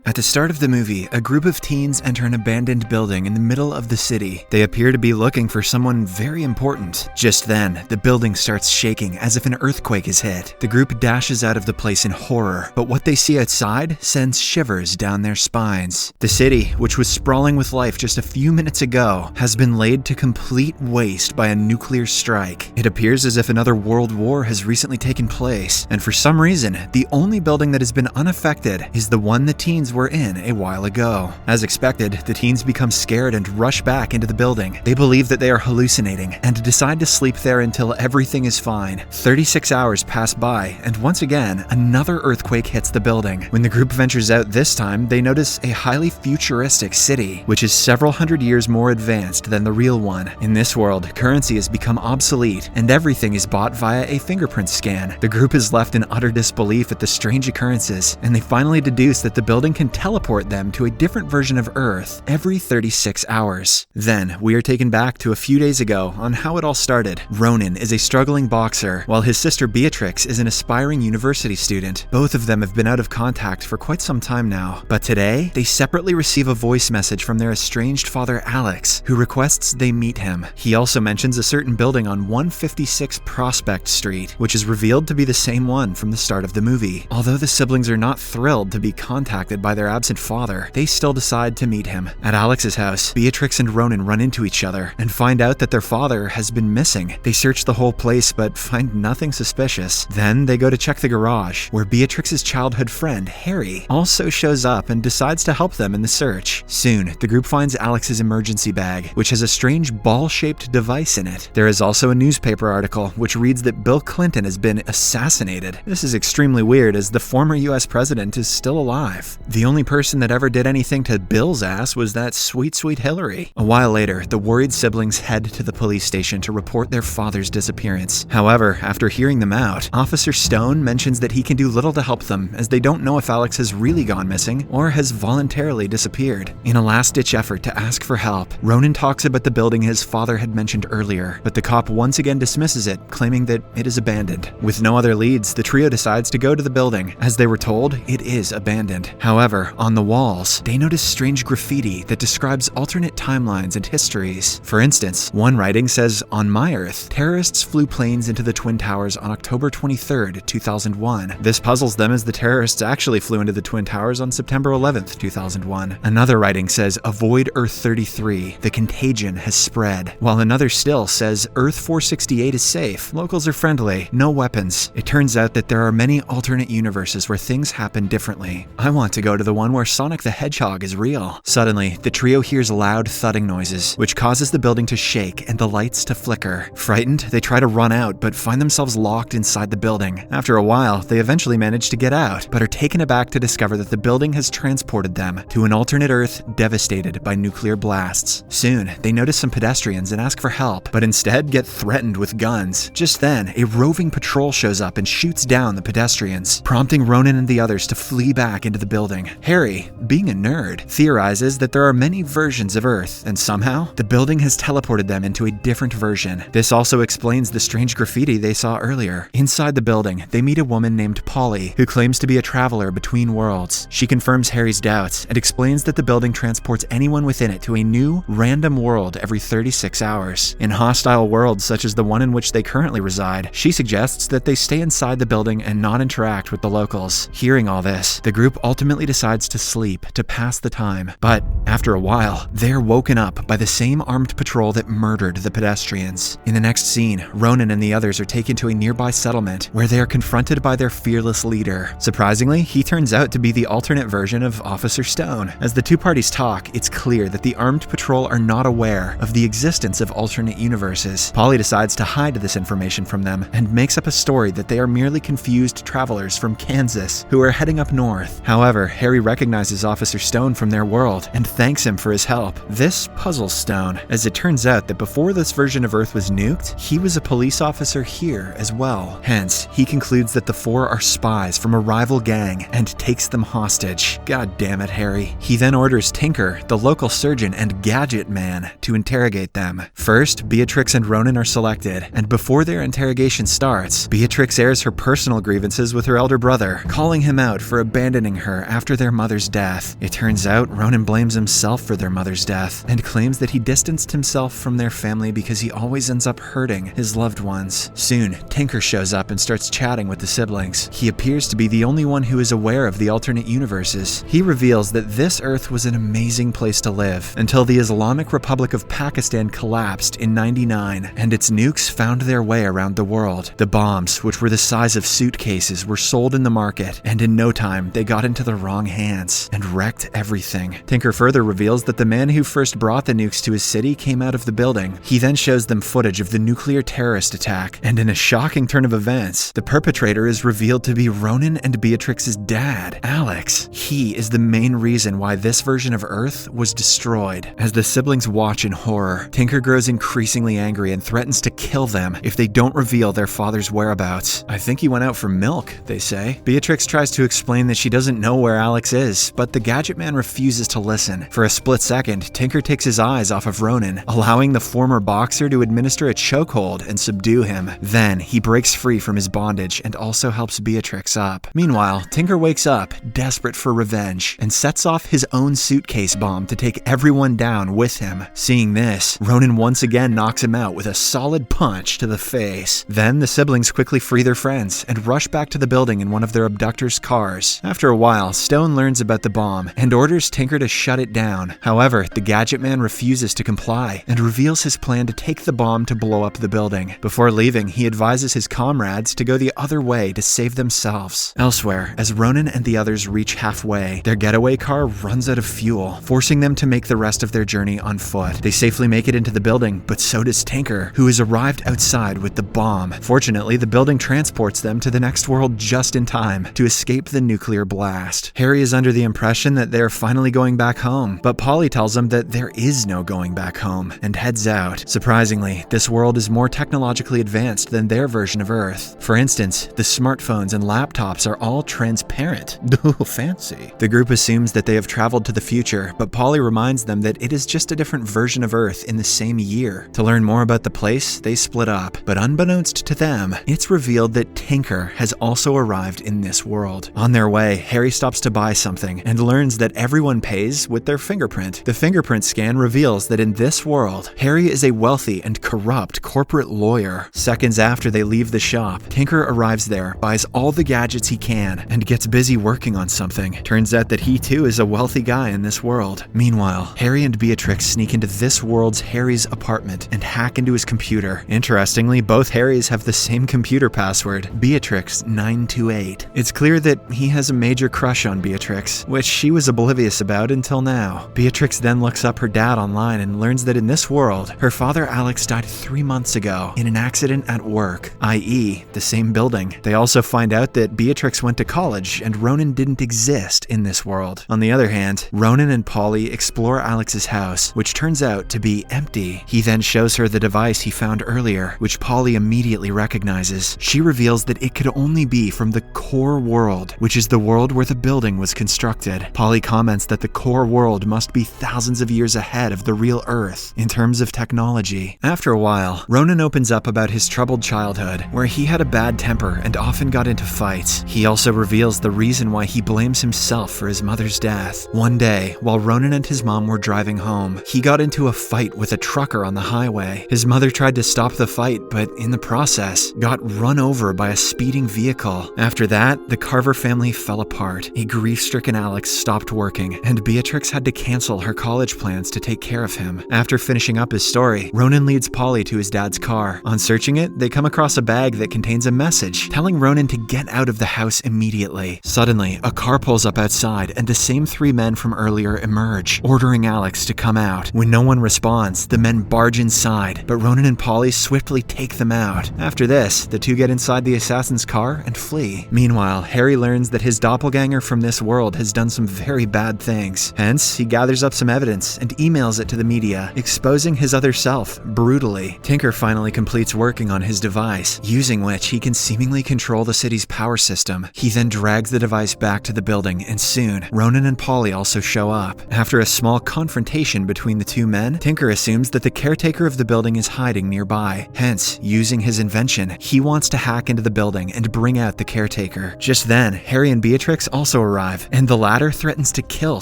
At the start of the movie, a group of teens enter an abandoned building in the middle of the city. They appear to be looking for someone very important. Just then, the building starts shaking as if an earthquake is hit. The group dashes out of the place in horror, but what they see outside sends shivers down their spines. The city, which was sprawling with life just a few minutes ago, has been laid to complete waste by a nuclear strike. It appears as if another world war has recently taken place, and for some reason, the only building that has been unaffected is the one the teens were in a while ago. As expected, the teens become scared and rush back into the building. They believe that they are hallucinating and decide to sleep there until everything is fine. 36 hours pass by, and once again, another earthquake hits the building. When the group ventures out this time, they notice a highly futuristic city, which is several hundred years more advanced than the real one. In this world, currency has become obsolete, and everything is bought via a fingerprint scan. The group is left in utter disbelief at the strange occurrences, and they finally deduce that the building can teleport them to a different version of Earth every 36 hours. Then, we are taken back to a few days ago on how it all started. Ronan is a struggling boxer, while his sister Beatrix is an aspiring university student. Both of them have been out of contact for quite some time now, but today, they separately receive a voice message from their estranged father Alex, who requests they meet him. He also mentions a certain building on 156 Prospect Street, which is revealed to be the same one from the start of the movie. Although the siblings are not thrilled to be contacted by their absent father, they still decide to meet him. At Alex's house, Beatrix and Ronan run into each other and find out that their father has been missing. They search the whole place but find nothing suspicious. Then they go to check the garage, where Beatrix's childhood friend, Harry, also shows up and decides to help them in the search. Soon, the group finds Alex's emergency bag, which has a strange ball-shaped device in it. There is also a newspaper article which reads that Bill Clinton has been assassinated. This is extremely weird as the former US president is still alive. The only person that ever did anything to Bill's ass was that sweet Hillary. A while later, the worried siblings head to the police station to report their father's disappearance. However, after hearing them out, Officer Stone mentions that he can do little to help them as they don't know if Alex has really gone missing or has voluntarily disappeared. In a last-ditch effort to ask for help, Ronan talks about the building his father had mentioned earlier, but the cop once again dismisses it, claiming that it is abandoned. With no other leads, the trio decides to go to the building. As they were told, it is abandoned. However, on the walls, they notice strange graffiti that describes alternate timelines and histories. For instance, one writing says, "On my Earth, terrorists flew planes into the Twin Towers on October 23rd, 2001. This puzzles them as the terrorists actually flew into the Twin Towers on September 11th, 2001. Another writing says, "Avoid Earth 33. The contagion has spread." While another still says, "Earth 468 is safe. Locals are friendly. No weapons." It turns out that there are many alternate universes where things happen differently. I want to go to the one where Sonic the Hedgehog is real. Suddenly, the trio hears loud thudding noises, which causes the building to shake and the lights to flicker. Frightened, they try to run out, but find themselves locked inside the building. After a while, they eventually manage to get out, but are taken aback to discover that the building has transported them to an alternate Earth devastated by nuclear blasts. Soon, they notice some pedestrians and ask for help, but instead get threatened with guns. Just then, a roving patrol shows up and shoots down the pedestrians, prompting Ronan and the others to flee back into the building. Harry, being a nerd, theorizes that there are many versions of Earth, and somehow, the building has teleported them into a different version. This also explains the strange graffiti they saw earlier. Inside the building, they meet a woman named Polly, who claims to be a traveler between worlds. She confirms Harry's doubts and explains that the building transports anyone within it to a new, random world every 36 hours. In hostile worlds such as the one in which they currently reside, she suggests that they stay inside the building and not interact with the locals. Hearing all this, the group ultimately decides to sleep to pass the time. But after a while, they're woken up by the same armed patrol that murdered the pedestrians. In the next scene, Ronan and the others are taken to a nearby settlement where they are confronted by their fearless leader. Surprisingly, he turns out to be the alternate version of Officer Stone. As the two parties talk, it's clear that the armed patrol are not aware of the existence of alternate universes. Polly decides to hide this information from them and makes up a story that they are merely confused travelers from Kansas who are heading up north. However, Harry recognizes Officer Stone from their world and thanks him for his help. This puzzles Stone, as it turns out that before this version of Earth was nuked, he was a police officer here as well. Hence, he concludes that the four are spies from a rival gang and takes them hostage. God damn it, Harry. He then orders Tinker, the local surgeon and gadget man, to interrogate them. First, Beatrix and Ronan are selected, and before their interrogation starts, Beatrix airs her personal grievances with her elder brother, calling him out for abandoning her after after their mother's death. It turns out Ronan blames himself for their mother's death and claims that he distanced himself from their family because he always ends up hurting his loved ones. Soon, Tinker shows up and starts chatting with the siblings. He appears to be the only one who is aware of the alternate universes. He reveals that this Earth was an amazing place to live until the Islamic Republic of Pakistan collapsed in '99 and its nukes found their way around the world. The bombs, which were the size of suitcases, were sold in the market, and in no time they got into the wrong hands and wrecked everything. Tinker further reveals that the man who first brought the nukes to his city came out of the building. He then shows them footage of the nuclear terrorist attack, and in a shocking turn of events, the perpetrator is revealed to be Ronan and Beatrix's dad, Alex. He is the main reason why this version of Earth was destroyed. As the siblings watch in horror, Tinker grows increasingly angry and threatens to kill them if they don't reveal their father's whereabouts. "I think he went out for milk," they say. Beatrix tries to explain that she doesn't know where Alex is, but the Gadget Man refuses to listen. For a split second, Tinker takes his eyes off of Ronan, allowing the former boxer to administer a chokehold and subdue him. Then, he breaks free from his bondage and also helps Beatrix up. Meanwhile, Tinker wakes up, desperate for revenge, and sets off his own suitcase bomb to take everyone down with him. Seeing this, Ronan once again knocks him out with a solid punch to the face. Then, the siblings quickly free their friends and rush back to the building in one of their abductors' cars. After a while, Stone learns about the bomb and orders Tinker to shut it down. However, the Gadget Man refuses to comply and reveals his plan to take the bomb to blow up the building. Before leaving, he advises his comrades to go the other way to save themselves. Elsewhere, as Ronan and the others reach halfway, their getaway car runs out of fuel, forcing them to make the rest of their journey on foot. They safely make it into the building, but so does Tinker, who has arrived outside with the bomb. Fortunately, the building transports them to the next world just in time to escape the nuclear blast. Harry is under the impression that they're finally going back home, but Polly tells him that there is no going back home and heads out. Surprisingly, this world is more technologically advanced than their version of Earth. For instance, the smartphones and laptops are all transparent. Ooh, fancy. The group assumes that they have traveled to the future, but Polly reminds them that it is just a different version of Earth in the same year. To learn more about the place, they split up, but unbeknownst to them, it's revealed that Tinker has also arrived in this world. On their way, Harry stops to buy something and learns that everyone pays with their fingerprint. The fingerprint scan reveals that in this world, Harry is a wealthy and corrupt corporate lawyer. Seconds after they leave the shop, Tinker arrives there, buys all the gadgets he can, and gets busy working on something. Turns out that he too is a wealthy guy in this world. Meanwhile, Harry and Beatrix sneak into this world's Harry's apartment and hack into his computer. Interestingly, both Harrys have the same computer password, Beatrix928. It's clear that he has a major crush on Beatrix, which she was oblivious about until now. Beatrix then looks up her dad online and learns that in this world, her father Alex died 3 months ago in an accident at work, i.e. the same building. They also find out that Beatrix went to college and Ronan didn't exist in this world. On the other hand, Ronan and Polly explore Alex's house, which turns out to be empty. He then shows her the device he found earlier, which Polly immediately recognizes. She reveals that it could only be from the core world, which is the world where the building was constructed. Polly comments that the core world must be thousands of years ahead of the real Earth in terms of technology. After a while, Ronan opens up about his troubled childhood, where he had a bad temper and often got into fights. He also reveals the reason why he blames himself for his mother's death. One day, while Ronan and his mom were driving home, he got into a fight with a trucker on the highway. His mother tried to stop the fight, but in the process, got run over by a speeding vehicle. After that, the Carver family fell apart. A grief-stricken Alex stopped working, and Beatrix had to cancel her college plans to take care of him. After finishing up his story, Ronan leads Polly to his dad's car. On searching it, they come across a bag that contains a message telling Ronan to get out of the house immediately. Suddenly, a car pulls up outside, and the same 3 men from earlier emerge, ordering Alex to come out. When no one responds, the men barge inside, but Ronan and Polly swiftly take them out. After this, the two get inside the assassin's car and flee. Meanwhile, Harry learns that his doppelganger from this world has done some very bad things. Hence, he gathers up some evidence and emails it to the media, exposing his other self brutally. Tinker finally completes working on his device, using which he can seemingly control the city's power system. He then drags the device back to the building, and soon, Ronan and Polly also show up. After a small confrontation between the two men, Tinker assumes that the caretaker of the building is hiding nearby. Hence, using his invention, he wants to hack into the building and bring out the caretaker. Just then, Harry and Beatrix also arrive arrive, and the latter threatens to kill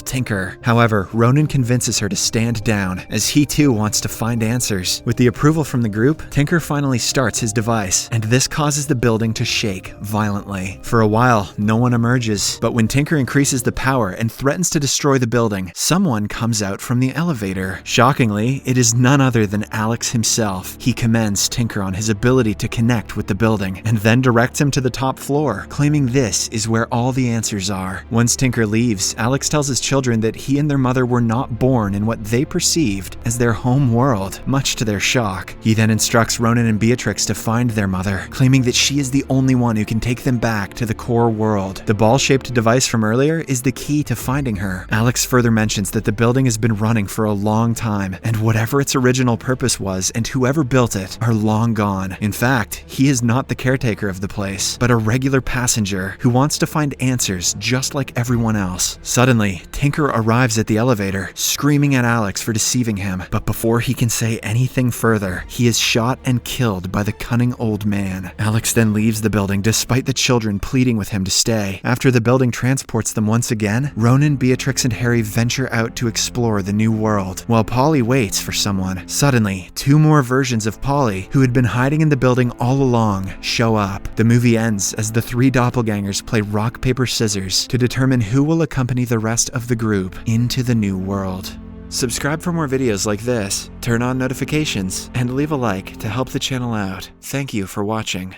Tinker. However, Ronan convinces her to stand down, as he too wants to find answers. With the approval from the group, Tinker finally starts his device, and this causes the building to shake violently. For a while, no one emerges, but when Tinker increases the power and threatens to destroy the building, someone comes out from the elevator. Shockingly, it is none other than Alex himself. He commends Tinker on his ability to connect with the building, and then directs him to the top floor, claiming this is where all the answers are. Once Tinker leaves, Alex tells his children that he and their mother were not born in what they perceived as their home world, much to their shock. He then instructs Ronan and Beatrix to find their mother, claiming that she is the only one who can take them back to the core world. The ball-shaped device from earlier is the key to finding her. Alex further mentions that the building has been running for a long time, and whatever its original purpose was and whoever built it are long gone. In fact, he is not the caretaker of the place, but a regular passenger who wants to find answers just like everyone else. Suddenly, Tinker arrives at the elevator, screaming at Alex for deceiving him, but before he can say anything further, he is shot and killed by the cunning old man. Alex then leaves the building despite the children pleading with him to stay. After the building transports them once again, Ronan, Beatrix, and Harry venture out to explore the new world, while Polly waits for someone. Suddenly, two more versions of Polly, who had been hiding in the building all along, show up. The movie ends as the three doppelgangers play rock, paper, scissors to determine who will accompany the rest of the group into the new world. Subscribe for more videos like this, turn on notifications, and leave a like to help the channel out. Thank you for watching.